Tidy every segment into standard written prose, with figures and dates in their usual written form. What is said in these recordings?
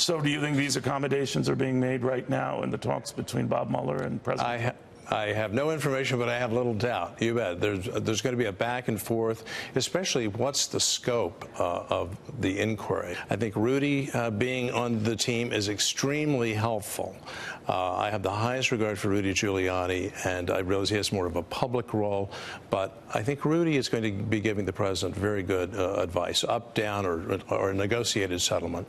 So do you think these accommodations are being made right now in the talks between Bob Mueller and President Trump? I have no information, but I have little doubt. You bet. There's going to be a back and forth, especially what's the scope of the inquiry. I think Rudy being on the team is extremely helpful. I have the highest regard for Rudy Giuliani, and I realize he has more of a public role, but I think Rudy is going to be giving the president very good advice, up, down, or a negotiated settlement.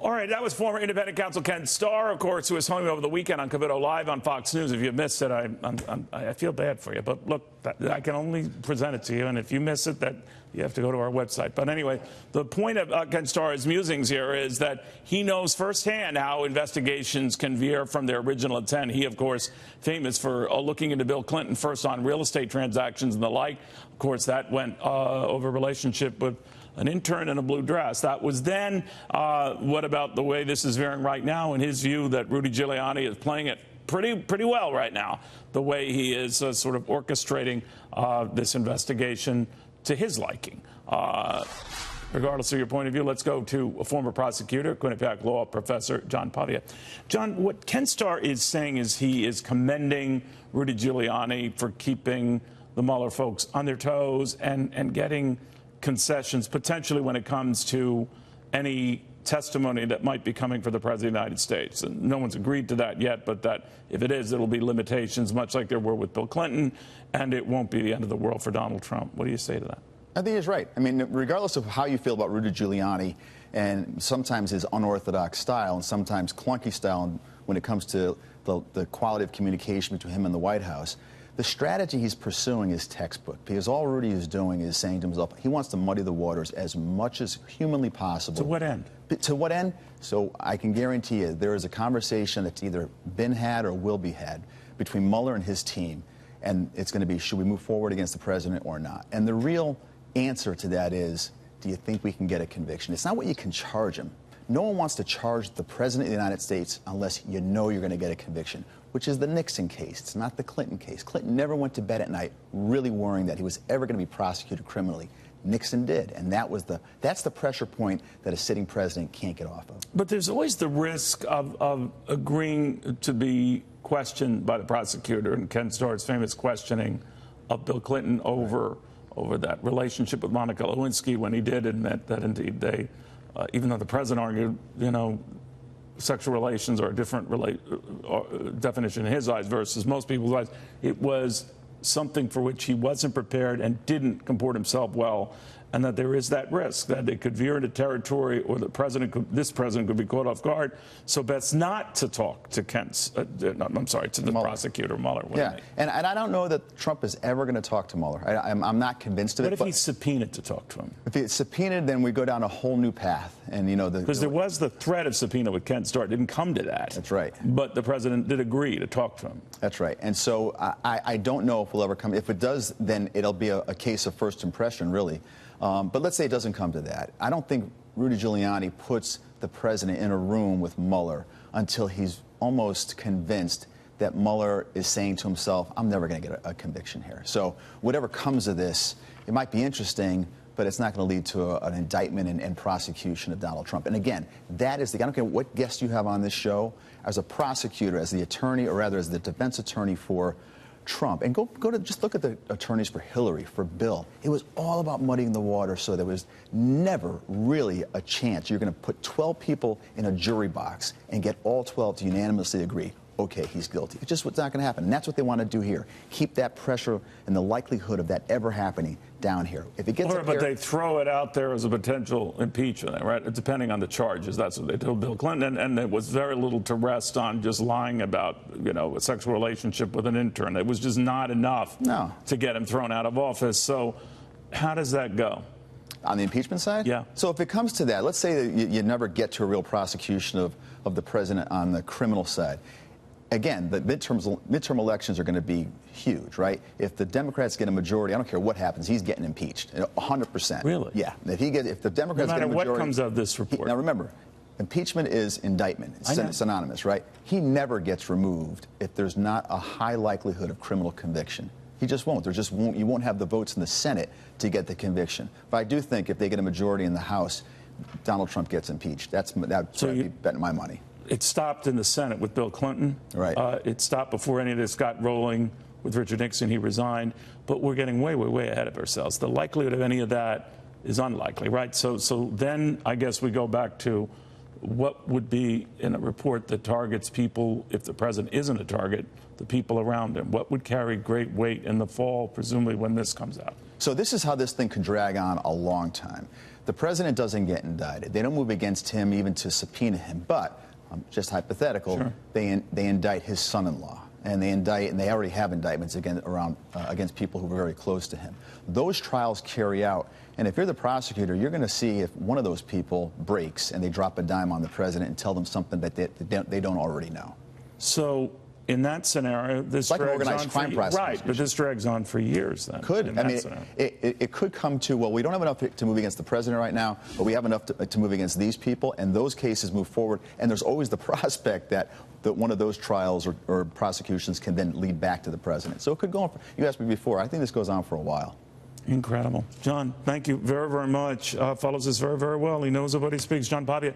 All right, that was former independent counsel Ken Starr, of course, who was home over the weekend on Capitol Live on Fox News. If you missed it, I feel bad for you. But look, I can only present it to you, and if you miss it, that you have to go to our website. But anyway, the point of Ken Starr's musings here is that he knows firsthand how investigations can veer from their original intent. He, of course, famous for looking into Bill Clinton first on real estate transactions and the like. Of course, that went over a relationship with an intern in a blue dress. That was then. What about the way this is veering right now? In his view, that Rudy Giuliani is playing it pretty well right now, the way he is sort of orchestrating this investigation to his liking. Regardless of your point of view, let's go to a former prosecutor, Quinnipiac Law Professor John Pavia. John, what Ken Starr is saying is he is commending Rudy Giuliani for keeping the Mueller folks on their toes and getting concessions, potentially when it comes to any testimony that might be coming for the President of the United States. And no one's agreed to that yet, but that if it is, it'll be limitations, much like there were with Bill Clinton, and it won't be the end of the world for Donald Trump. What do you say to that? I think he's right. I mean, regardless of how you feel about Rudy Giuliani and sometimes his unorthodox style and sometimes clunky style when it comes to the quality of communication between him and the White House, the strategy he's pursuing is textbook, because all Rudy is doing is saying to himself, he wants to muddy the waters as much as humanly possible. To what end? To what end? So I can guarantee you there is a conversation that's either been had or will be had between Mueller and his team, and it's going to be, should we move forward against the president or not? And the real answer to that is, do you think we can get a conviction? It's not what you can charge him. No one wants to charge the president of the United States unless you know you're going to get a conviction, which is the Nixon case. It's not the Clinton case. Clinton never went to bed at night really worrying that he was ever going to be prosecuted criminally. Nixon did, and that's the pressure point that a sitting president can't get off of. But there's always the risk of agreeing to be questioned by the prosecutor, and Ken Starr's famous questioning of Bill Clinton over that relationship with Monica Lewinsky, when he did admit that indeed they, even though the president argued, you know, sexual relations are a different definition in his eyes versus most people's eyes, it was something for which he wasn't prepared and didn't comport himself well, and that there is that risk that it could veer into territory, or the president this president could be caught off guard. So best not to talk to to the Mueller. Prosecutor Mueller. Yeah, and I don't know that Trump is ever going to talk to Mueller. I'm not convinced of it. What if he's subpoenaed to talk to him? If he's subpoenaed, then we go down a whole new path, and you know because there was the threat of subpoena with Ken Starr. It didn't come to that. That's right. But the president did agree to talk to him. That's right. And so I don't know if we'll ever come. If it does, then it'll be a case of first impression, really. But let's say it doesn't come to that. I don't think Rudy Giuliani puts the president in a room with Mueller until he's almost convinced that Mueller is saying to himself, I'm never going to get a conviction here. So whatever comes of this, it might be interesting, but it's not going to lead to an indictment and prosecution of Donald Trump. And again, that is I don't care what guest you have on this show, as a prosecutor, as the attorney, or rather as the defense attorney for Trump, and go to just look at the attorneys for Hillary, for Bill. It was all about muddying the water, so there was never really a chance you're going to put 12 people in a jury box and get all 12 to unanimously agree, okay, he's guilty. It's just what's not going to happen, and that's what they want to do here. Keep that pressure and the likelihood of that ever happening down here. If it gets up but here, they throw it out there as a potential impeachment, right? Depending on the charges. That's what they told Bill Clinton, and there was very little to rest on just lying about, you know, a sexual relationship with an intern. It was just not enough to get him thrown out of office. So how does that go? On the impeachment side? Yeah. So if it comes to that, let's say that you never get to a real prosecution of the president on the criminal side. Again, the midterm elections are going to be huge, right? If the Democrats get a majority, I don't care what happens, he's getting impeached, 100%. Really? Yeah. If the Democrats get a majority, no matter what comes of this report. Now remember, impeachment is indictment. It's synonymous, right? He never gets removed if there's not a high likelihood of criminal conviction. He just won't. You won't have the votes in the Senate to get the conviction. But I do think if they get a majority in the House, Donald Trump gets impeached. That's So be betting my money. It stopped in the Senate with Bill Clinton. Right. It stopped before any of this got rolling with Richard Nixon. He resigned. But we're getting way, way, way ahead of ourselves. The likelihood of any of that is unlikely, right? So then I guess we go back to what would be in a report that targets people, if the president isn't a target, the people around him. What would carry great weight in the fall, presumably when this comes out? So this is how this thing could drag on a long time. The president doesn't get indicted. They don't move against him even to subpoena him. But just hypothetical, sure, they indict his son-in-law, and they already have indictments against people who were very close to him. Those trials carry out, and if you're the prosecutor, you're going to see if one of those people breaks and they drop a dime on the president and tell them something that they don't already know. So in that scenario, this like an drags organized on crime for prosecution. right, but this drags on for years. Then Could. I mean, it could come to, well, we don't have enough to move against the president right now, but we have enough to move against these people, and those cases move forward. And there's always the prospect that one of those trials or prosecutions can then lead back to the president. So it could go on. You asked me before. I think this goes on for a while. Incredible. John, thank you very, very much. Follows us very, very well. He knows what he speaks. John Pavia.